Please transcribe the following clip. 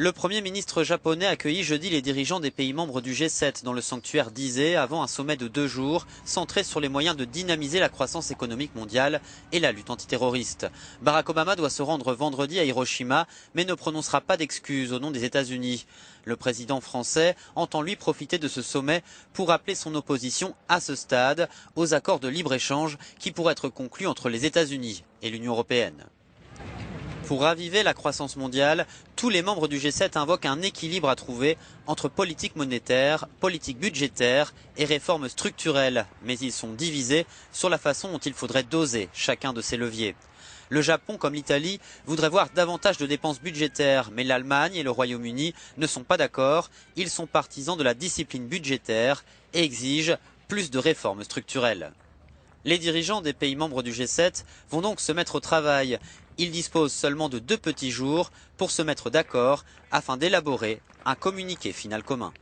Le Premier ministre japonais accueillit jeudi les dirigeants des pays membres du G7 dans le sanctuaire d'Ise avant un sommet de 2 jours centré sur les moyens de dynamiser la croissance économique mondiale et la lutte antiterroriste. Barack Obama doit se rendre vendredi à Hiroshima mais ne prononcera pas d'excuses au nom des États-Unis. Le président français entend lui profiter de ce sommet pour rappeler son opposition à ce stade aux accords de libre-échange qui pourraient être conclus entre les États-Unis et l'Union européenne. Pour raviver la croissance mondiale, tous les membres du G7 invoquent un équilibre à trouver entre politique monétaire, politique budgétaire et réformes structurelles. Mais ils sont divisés sur la façon dont il faudrait doser chacun de ces leviers. Le Japon, comme l'Italie, voudraient voir davantage de dépenses budgétaires, mais l'Allemagne et le Royaume-Uni ne sont pas d'accord. Ils sont partisans de la discipline budgétaire et exigent plus de réformes structurelles. Les dirigeants des pays membres du G7 vont donc se mettre au travail. Ils disposent seulement de 2 petits jours pour se mettre d'accord afin d'élaborer un communiqué final commun.